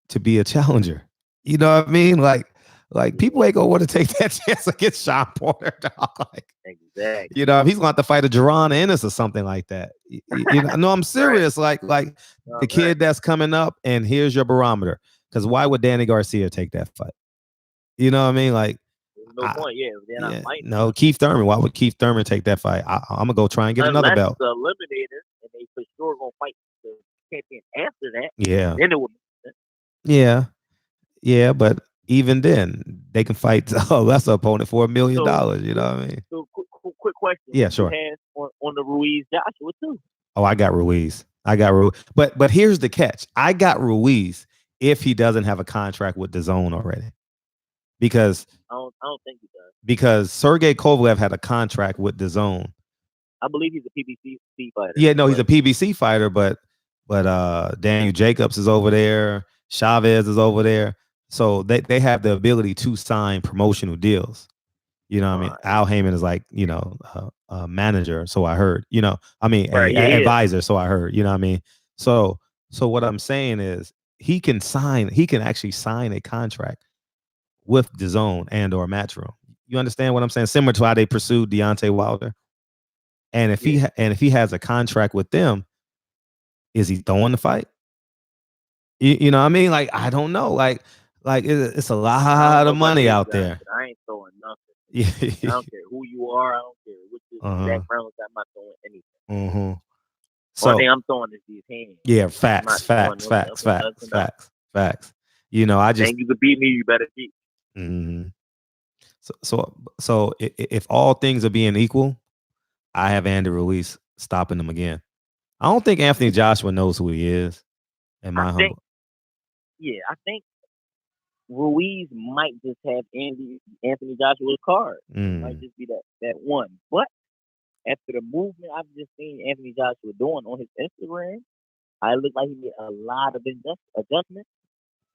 to be a challenger. You know what I mean? Like Like people ain't gonna want to take that chance against Sean Porter, dog. Like, exactly. You know, if he's going to have to fight a Jerron Ennis or something like that. You know, no, I'm serious. Like the kid that's coming up, and here's your barometer. Because why would Danny Garcia take that fight? You know what I mean? Like, no point. Yeah, they're not fighting. No, Keith Thurman. Why would Keith Thurman take that fight? I'm gonna go try and get another belt. The eliminator, and they for sure gonna fight the champion after that. Yeah. Then it would. Yeah, but even then, they can fight a lesser opponent for $1 million. You know what I mean? So, quick question. Yeah, sure. On the Ruiz Joshua too. Oh, I got Ruiz. But here's the catch. I got Ruiz if he doesn't have a contract with DAZN already. Because I don't think he does. Because Sergey Kovalev had a contract with DAZN. I believe he's a PBC fighter. Yeah, no, he's a PBC fighter, but Daniel Jacobs is over there, Chavez is over there. So they have the ability to sign promotional deals. You know what I mean? Al Heyman is like, you know, a manager, so I heard. You know, I mean, an advisor, so I heard. You know what I mean? So what I'm saying is he can actually sign a contract with DAZN and or Matchroom. You understand what I'm saying? Similar to how they pursued Deontay Wilder. And if he has a contract with them, is he throwing the fight? You know what I mean? Like, I don't know. Like it's a lot of money out there. I ain't throwing nothing. Yeah. I don't care who you are. I don't care what your background is. I'm not throwing anything. So one thing I'm throwing is these hands. Yeah, facts. You know, I just think you could beat me. You better beat. Mm-hmm. So if all things are being equal, I have Andy Ruiz stopping him again. I don't think Anthony Joshua knows who he is. I think Ruiz might just have Anthony Joshua's card. It might just be that one. But after the movement I've just seen Anthony Joshua doing on his Instagram, I look like he made a lot of adjustments.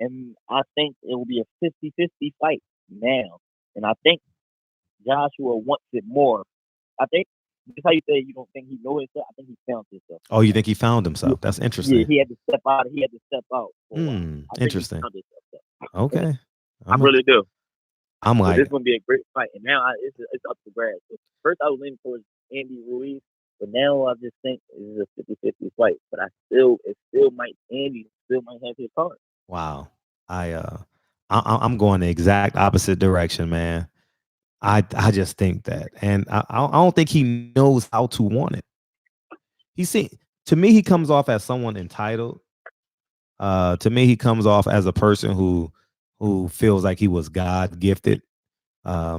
And I think it will be a 50-50 fight now. And I think Joshua wants it more. I think that's how you say you don't think he knows himself. I think he found himself. Oh, you think he found himself? That's interesting. Yeah, he had to step out. Interesting. Okay. I really do. I'm like, this is gonna be a great fight, and now it's up to Brad. So first, I was leaning towards Andy Ruiz, but now I just think it's a 50-50 fight. But Andy still might have his card. Wow. I'm going the exact opposite direction, man. I just think that, and I don't think he knows how to want it. To me, he comes off as someone entitled. To me, he comes off as a person who feels like he was God gifted.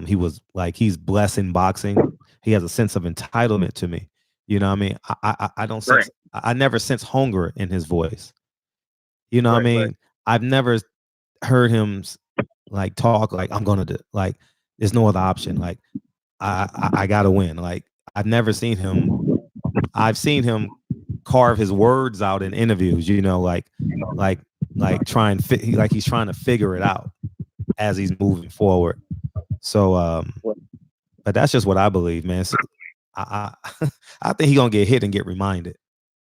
He was like he's blessed in boxing. He has a sense of entitlement to me. You know what I mean? I don't sense. I never sense hunger in his voice. You know what I mean? Right. I've never heard him like talk like I'm gonna do like there's no other option. Like I gotta win. Like I've never seen him. I've seen him carve his words out in interviews. You know, like trying like he's trying to figure it out as he's moving forward. So, but that's just what I believe, man. So I think he's gonna get hit and get reminded.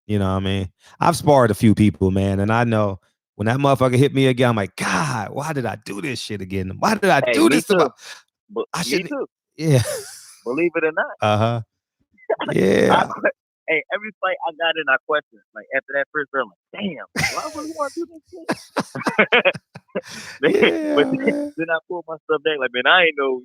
You know what I mean? I've sparred a few people, man, and I know when that motherfucker hit me again, I'm like, God, why did I do this shit again? Why did I do this? I should. Yeah. Believe it or not. Uh-huh. Yeah. Hey, every fight I got in, I question. Like after that first round, I'm like, damn, why would you want to do this shit? But then I pulled myself back, like, man, I ain't no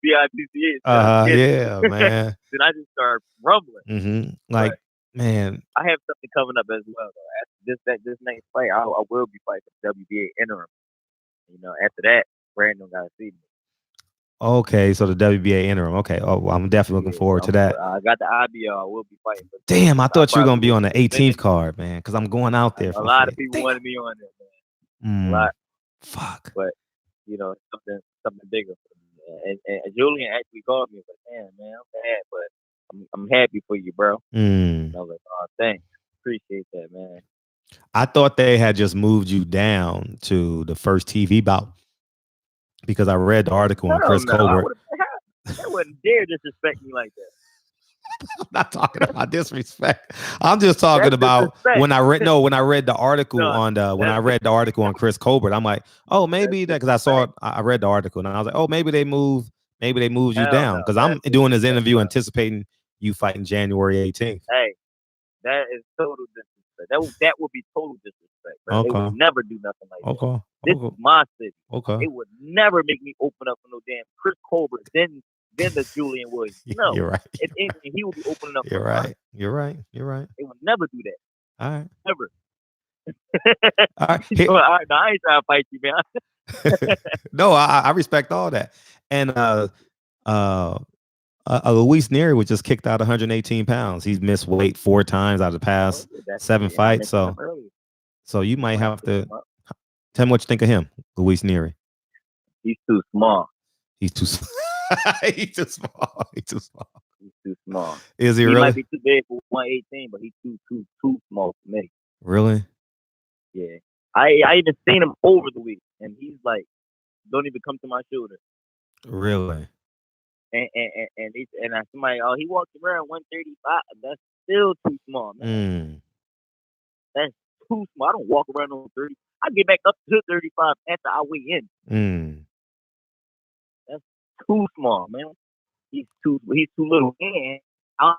BITCH. Yeah, man. Then I just started rumbling. Mm-hmm. Like, man, I have something coming up as well. Though. After this next fight, I will be fighting for WBA interim. You know, after that, Brandon got to see me. Okay, so the WBA interim. Okay, well, I'm definitely looking forward to that. I got the IBO. I will be fighting. Damn, I thought you were gonna be on the 18th card, man, because I'm going out there. A lot of people wanted me on there, man. A lot. Fuck. But you know, something bigger for me. And Julian actually called me, but damn, man, I'm bad, but I'm happy for you, bro. I was like, oh, thanks, appreciate that, man. I thought they had just moved you down to the first TV bout. Because I read the article on Chris Colbert. They wouldn't dare disrespect me like that. I'm not talking about disrespect. I'm just talking about when I read the article on Chris Colbert. I'm like, oh, maybe that because I read the article and I was like, oh, maybe they moved you down because I'm doing this interview anticipating you fighting January 18th. Hey, that is total disrespect. That would be total disrespect, bro. They would never do nothing like that. This is my city. They would never make me open up for no damn Chris Colbert, then the Julian Williams. No, you're right. He would be opening up. You're right. You're right. You're right. They would never do that. All right. Never. All right. All right. No, I ain't trying to fight you, man. No, I respect all that. And Luis Nery was just kicked out 118 pounds. He's missed weight 4 times out of the past 7 fights. So you might have to tell me what you think of him, Luis Nery. He's too small. He's too small. He's too small. He's too small. He's too small. Is he He really? might be too big for 118, but he's too small for me. Really? Yeah. I even seen him over the week, and he's like, don't even come to my shoulder. Really? And somebody, he walks around 135. That's still too small, man. That's too small. I don't walk around on 30. I get back up to 35 after I weigh in. That's too small, man. He's too little, and I'll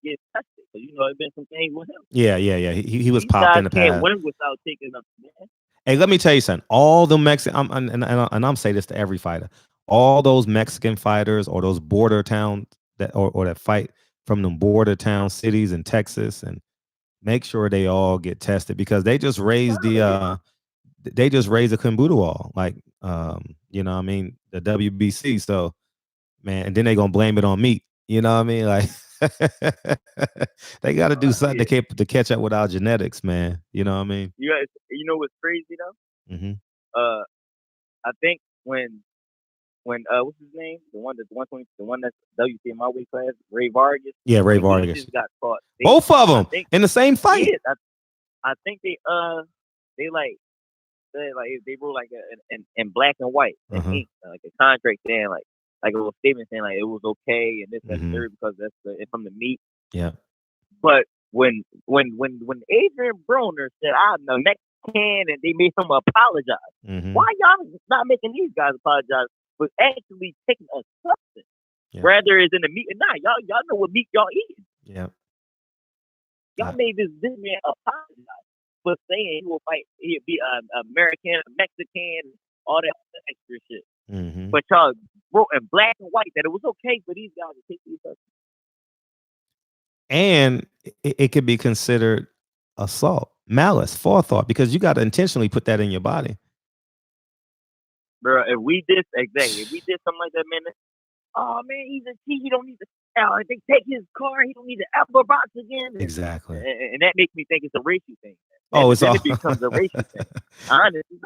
get tested. So it's been some things with him. Yeah. He was popped in the past. Can't win without taking up, man. Hey, let me tell you something. All the Mexican, and I'm saying this to every fighter. All those Mexican fighters or those border towns that fight from them border town cities in Texas, and make sure they all get tested because they just raised the Kumbudu wall, like what I mean, the WBC. So man, and then they gonna blame it on meat. You know what I mean? Like they got to do something to catch up with our genetics, man. You know what I mean? You know what's crazy though? Mm-hmm. I think when what's his name? The one that's WC in my weight class, Ray Vargas. Yeah, Ray Vargas. Just got caught. Both of them in the same fight. Yeah, I think they wrote like in black and white, ink, like a contract saying like a little statement saying like it was okay and this and third because that's from the meat. Yeah. But when Adrian Broner said I'm the Mexican and they made him apologize, why y'all not making these guys apologize? But actually taking a substance, rather is in the meat. And y'all know what meat y'all eating. Yeah. Y'all made this man apologize for saying he will fight. He'll be American, Mexican, all that extra shit. But y'all wrote in black and white that it was okay for these guys to take these substances. And it could be considered assault, malice, forethought, because you got to intentionally put that in your body. Bro, if we did something like that, man, oh man, he's a T. He don't need to. If they take his car, he don't need to ever box again. Exactly, and that makes me think it's a racial thing. It becomes a racial thing. Honestly,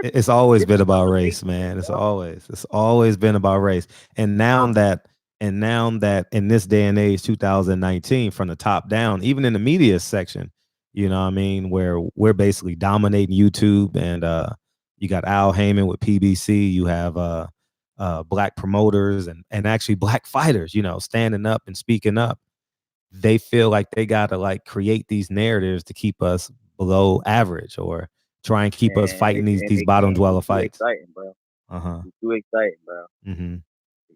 it's always been about race, man. It's always been about race. And now that in this day and age, 2019, from the top down, even in the media section, you know what I mean, where we're basically dominating YouTube, and you got Al Heyman with PBC. You have black promoters and actually black fighters, standing up and speaking up. They feel like they got to like create these narratives to keep us below average or try and keep us fighting these bottom dweller fights. Exciting, bro. It's too exciting, bro.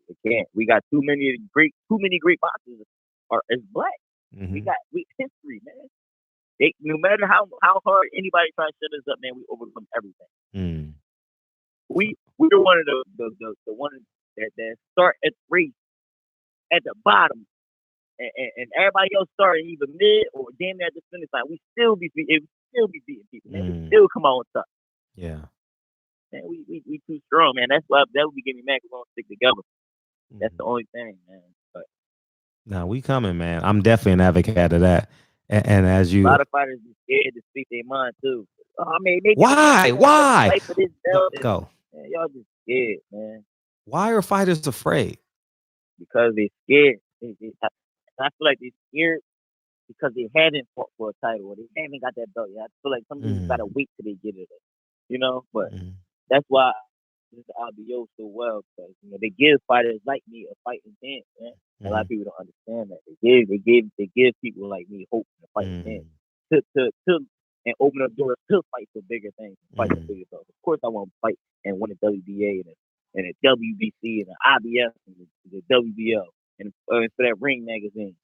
It can't. We got too many great boxers as black. We history, man. No matter how hard anybody tries to shut us up, man, we overcome everything. We're one of the ones that start at the race at the bottom, and everybody else starting either mid or damn near at the finish line. We still be beating people, man. We still come out on top. Yeah, man, we too strong, man. That would be getting me mad. We're gonna stick together. That's the only thing, man. But no, we coming, man. I'm definitely an advocate of that. And as you, a lot of fighters be scared to speak their mind too. I mean, why? Go. Man, y'all just scared, man. Why are fighters afraid? Because they're scared. I feel like they're scared because they haven't fought for a title or they haven't got that belt yet. I feel like some people gotta wait till they get it. But that's why this IBO so well because they give fighters like me a fighting chance, man. A lot of people don't understand that. They give people like me hope to fight chance to and open up doors to fight for bigger things, fight for bigger stuff. Of course, I want to fight and win a WBA and a WBC and an IBS and the WBO and for that Ring magazine.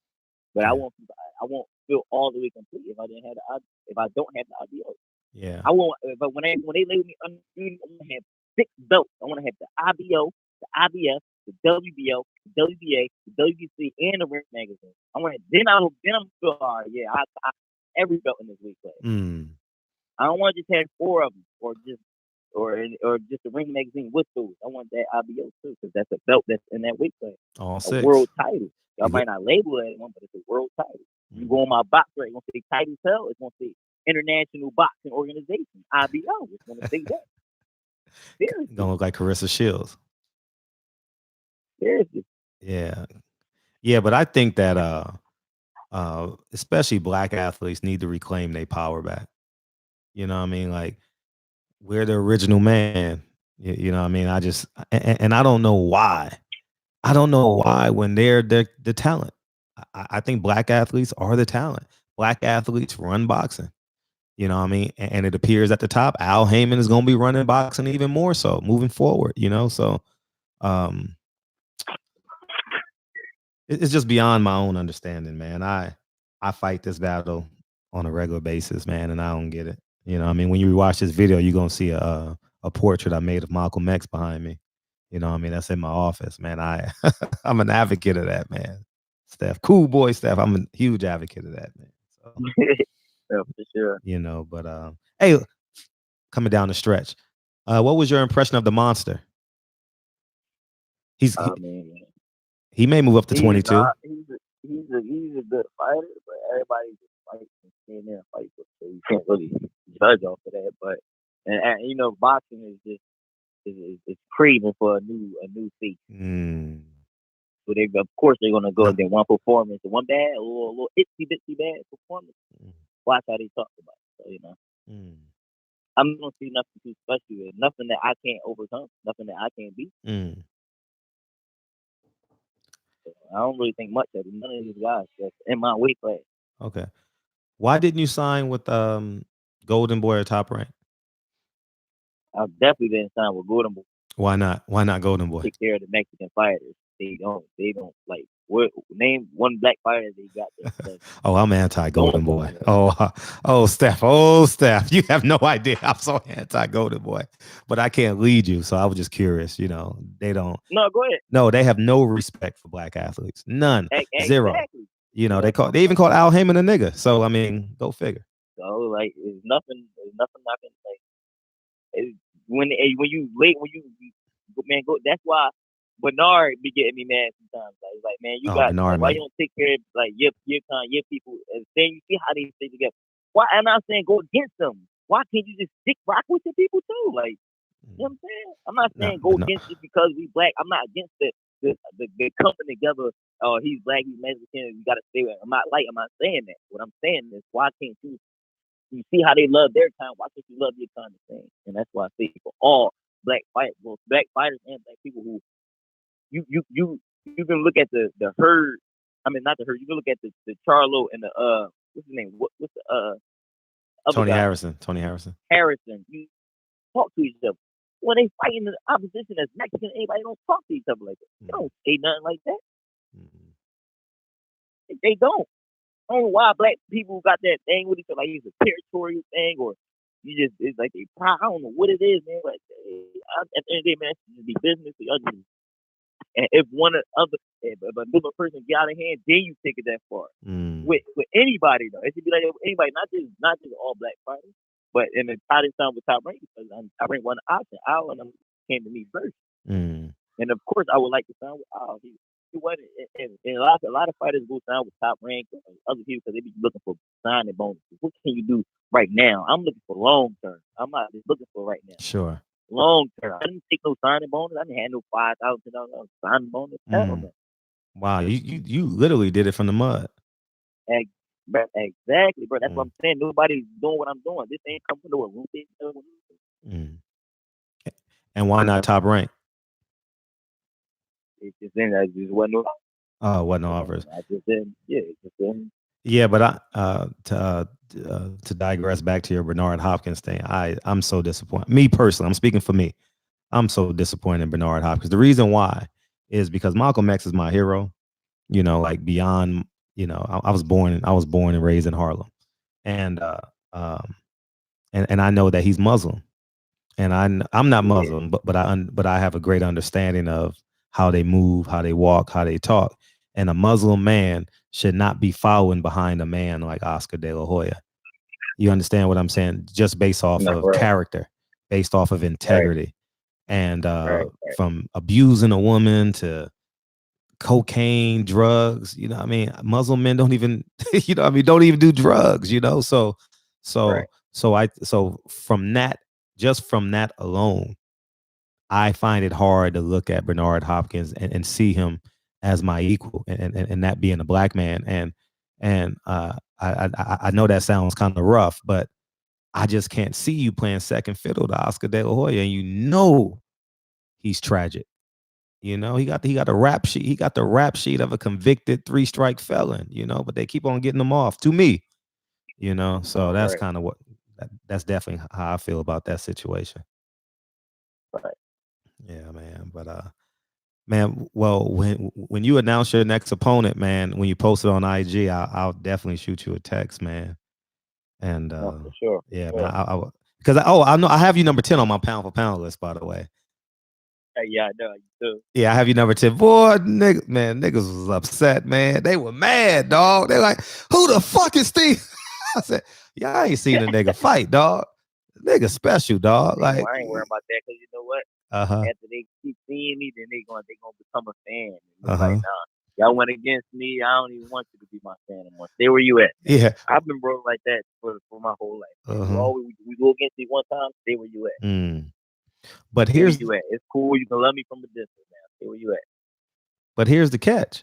But I won't feel all the way complete if I don't have the IBO. Yeah. But when they label me under, I want to have 6 belts. I want to have the IBO, the IBF, the WBO, the WBA, the WBC, and the Ring magazine. Then I'm feel yeah, I every belt in this weight class. I don't want to just have 4 of them or just the Ring magazine with those. I want that IBO too because that's a belt that's in that weight class. All 6. A world title. Y'all might not label it as one, but it's a world title. You go on my box right, it's gonna say title cell. It's gonna say International Boxing Organization, IBO. It's gonna say that. Seriously. Gonna look like Carissa Shields. Seriously. Yeah, but I think that especially black athletes need to reclaim their power back. You know what I mean? Like we're the original man. You know what I mean? And I don't know why. I don't know why when they're the talent. I think black athletes are the talent. Black athletes run boxing. You know what I mean? And it appears at the top, Al Heyman is going to be running boxing even more so moving forward, you know? So it's just beyond my own understanding, man. I fight this battle on a regular basis, man, and I don't get it. You know what I mean? When you watch this video, you're going to see a portrait I made of Malcolm X behind me. You know what I mean? That's in my office, man. I'm an advocate of that, man. Steph, cool boy, Steph. I'm a huge advocate of that, man. So, yeah, for sure. You know, but hey, coming down the stretch, what was your impression of the monster? He may move up to 22. He's a good fighter, but everybody just fights and stand there and fight, so you can't really judge off of that. But and you know, boxing is just is craving for a new face. So of course they're gonna go and get one performance, one bad, a little itsy bitsy bad performance. Watch how they talk about it. So you know, I'm gonna see nothing too special, nothing that I can't overcome, nothing that I can't beat. So I don't really think much of it. None of these guys that's in my weight class. Okay, why didn't you sign with Golden Boy or Top Rank? I definitely didn't sign with Golden Boy. Why not? Why not Golden Boy? Take care of the Mexican fighters. They don't like. Name one black fighter they got there. Oh, I'm anti Golden Boy. Steph. You have no idea. I'm so anti Golden Boy, but I can't lead you. So I was just curious. You know, they don't. No, go ahead. No, they have no respect for black athletes. None. Exactly. Zero. You know, they even called Al Heyman a nigga. So I mean, go figure. So like, there's nothing I can like. When you man go. That's why Bernard be getting me mad sometimes. Like man, you got Bernard, why you don't take care of like your people, and then you see how they stay together. Why? I'm not saying go against them. Why can't you just rock with your people too? Like, you know what I'm saying? I'm not saying go against it because we black. I'm not against the coming together. Oh, he's black, he's Mexican. You got to stay with him. I'm not saying that. What I'm saying is, why can't you? You see how they love their time. Why can't you love your kind of thing? And that's why I say for all black fighters and black people who you can look at the herd. I mean, not the herd. You can look at the Charlo and the what's his name? What's the Tony guy? Harrison. You talk to each other. When they fight in the opposition as Mexican, anybody don't talk to each other like that. They don't say nothing like that. They don't. I don't know why black people got that thing with each other, like it's a territorial thing, or it's like they proud. I don't know what it is, man. But at the end of the day, man, it should be business. And if if another person get out of hand, then you take it that far. With anybody though, it should be like anybody, not just all black fighters. But in the title time with Top Rank, because Top Rank won the option. Al and them came to me first, and of course I would like to sign with Al. He wasn't, and a lot of fighters go sign with Top Rank and other people because they be looking for signing bonuses. What can you do right now? I'm looking for long term. I'm not just looking for right now. Sure. Long term. I didn't take no signing bonus. I didn't have no $5,000 signing bonus. Hell no. Wow, you literally did it from the mud. Exactly, bro. That's what I'm saying. Nobody's doing what I'm doing. This ain't coming to a routine. And why not Top Rank? It just wasn't. Oh, what no offers? I just didn't. Yeah, just didn't. Yeah, but to digress back to your Bernard Hopkins thing, I'm so disappointed. Me personally, I'm speaking for me. I'm so disappointed in Bernard Hopkins. The reason why is because Malcolm X is my hero. You know, like beyond. You know, I was born and raised in Harlem, and um, and I know that he's Muslim, and I'm not Muslim, but I have a great understanding of how they move, how they walk, how they talk, and a Muslim man should not be following behind a man like Oscar De La Hoya. You understand what I'm saying? Just based off of character, based off of integrity, and from abusing a woman to cocaine, drugs. You know what I mean? Muslim men don't even, you know what I mean, don't even do drugs, you know? So from that, just from that alone, I find it hard to look at Bernard Hopkins and see him as my equal, and that being a black man. And I know that sounds kind of rough, but I just can't see you playing second fiddle to Oscar De La Hoya, and you know he's tragic. You know, he got a rap sheet. He got the rap sheet of a convicted 3-strike felon, you know, but they keep on getting him off to me, you know. So that's kind of that's definitely how I feel about that situation. Right. Yeah, man. But man, well, when you announce your next opponent, man, when you post it on IG, I'll definitely shoot you a text, man. And for sure. Yeah, man. Because I know I have you number 10 on my pound for pound list, by the way. Yeah, I know you too. Yeah, I have you number 10. Boy, niggas was upset, man. They were mad, dog. They're like, who the fuck is Steve? I said, yeah, I ain't seen a nigga fight, dog. Nigga special, dog. Like, I ain't worried about that because you know what? After they keep seeing me, then they gonna become a fan. Like, nah, y'all went against me. I don't even want you to be my fan anymore. Stay where you at. Yeah, I've been broke like that for my whole life. We go against me one time. Stay where you at. But here's where you at. It's cool. You can love me from a distance now. Stay where you at. But here's the catch.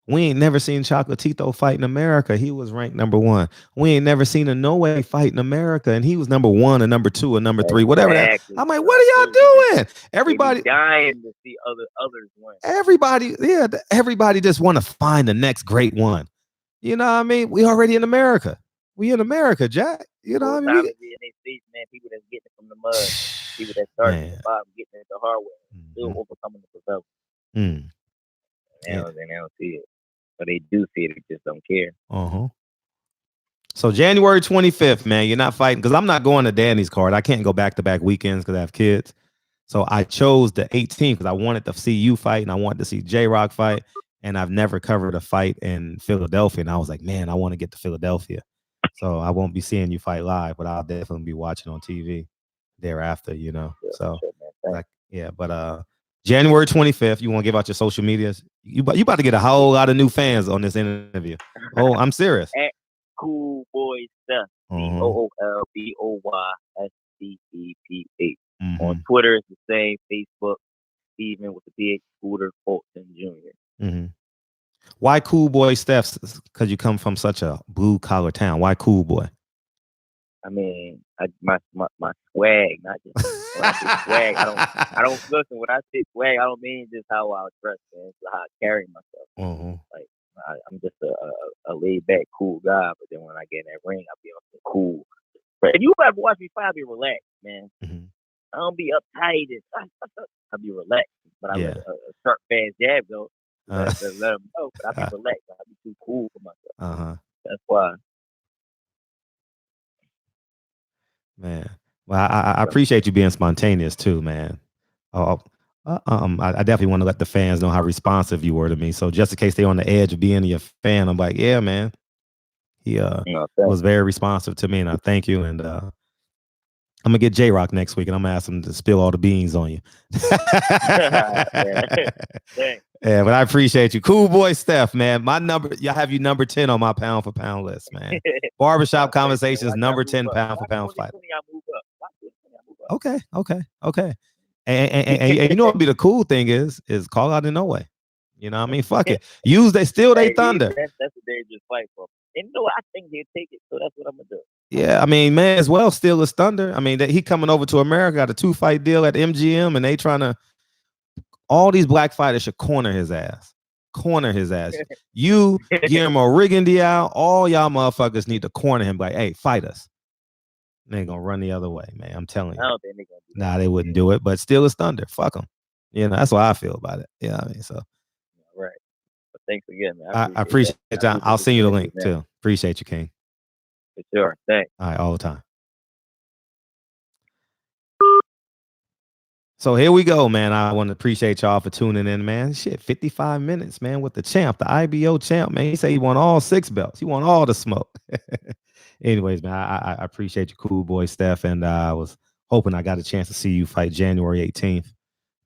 We ain't never seen Chocolatito fight in America. He was ranked number 1. We ain't never seen Inouye fight in America, and he was number 1 or number 2 or number 3, whatever that. I'm like, what are y'all doing? Everybody dying to see others win. Everybody just want to find the next great one. You know what I mean? We already in America. We in America, Jack. You know what I mean? People that's getting it from the mud, people that start from the bottom, getting it the hard way, still overcoming the professional. They don't see it. But they do see it, they just don't care. So January 25th, man, you're not fighting, because I'm not going to Danny's card. I can't go back-to-back weekends because I have kids. So I chose the 18th because I wanted to see you fight and I wanted to see J-Rock fight. And I've never covered a fight in Philadelphia. And I was like, man, I want to get to Philadelphia. So I won't be seeing you fight live, but I'll definitely be watching on TV thereafter, you know. So like, yeah, but January 25th, you want to give out your social medias? You about to get a whole lot of new fans on this interview. Oh, I'm serious. At Cool Boy Stuff. COOLBOYSTEPPH. On Twitter, it's the same. Facebook, Steven with the big scooter, Fulton Jr. Why Cool Boy Steph? Because you come from such a blue collar town. Why Cool Boy? I mean, my swag, not just when I say swag. I don't listen. When I say swag, I don't mean just how I dress, man. It's how I carry myself. Like I'm just a laid back, cool guy. But then when I get in that ring, I be on some cool. But if you ever watch me fight, I be relaxed, man. I don't be uptight. I be relaxed, but I let a sharp, fast jab go. Let them know, but I be relaxed. I be too cool for myself. That's why. Man, well, I appreciate you being spontaneous too, man. I definitely want to let the fans know how responsive you were to me. So just in case they're on the edge of being your fan, I'm like, yeah, man. He was very responsive to me, and I thank you. And I'm gonna get J-Rock next week, and I'm gonna ask him to spill all the beans on you. Yeah, but I appreciate you. Cool Boy Steph, man. My number, y'all have you number 10 on my pound for pound list, man. Barbershop Conversations, number 10 pound for pound fight. Okay. And you know what be the cool thing is call out Inouye. You know what I mean? Fuck it. They thunder. That's a dangerous fight for him. And you know what? I think he'll take it, so that's what I'm gonna do. Yeah, I mean, man, as well steal his thunder. I mean, he coming over to America, got a 2-fight deal at MGM, and they trying to. All these black fighters should corner his ass. corner his ass. You, Guillermo Rigondeaux, all y'all motherfuckers need to corner him. Like, hey, fight us. They ain't gonna run the other way, man. I'm telling you. I don't think they're gonna do that. Nah, they wouldn't do it. But still, it's Thunder. Fuck them. You know, that's why I feel about it. Yeah, I mean, so. Right. But thanks again, man. I appreciate it. I'll send you the link too. Appreciate you, King. For sure. Thanks. All right, all the time. So here we go, man. I want to appreciate y'all for tuning in, man. Shit, 55 minutes, man, with the champ, the IBO champ, man. He said he won all 6 belts. He won all the smoke. Anyways, man, I appreciate you, cool boy, Steph. And I was hoping I got a chance to see you fight January 18th.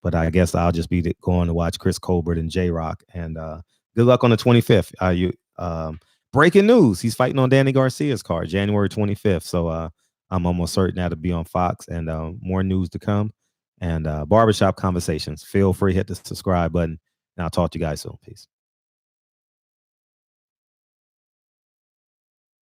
But I guess I'll just be going to watch Chris Colbert and J-Rock. And good luck on the 25th. Breaking news. He's fighting on Danny Garcia's card, January 25th. So I'm almost certain that'll be on Fox. And more news to come. And Barbershop Conversations. Feel free to hit the subscribe button. And I'll talk to you guys soon. Peace.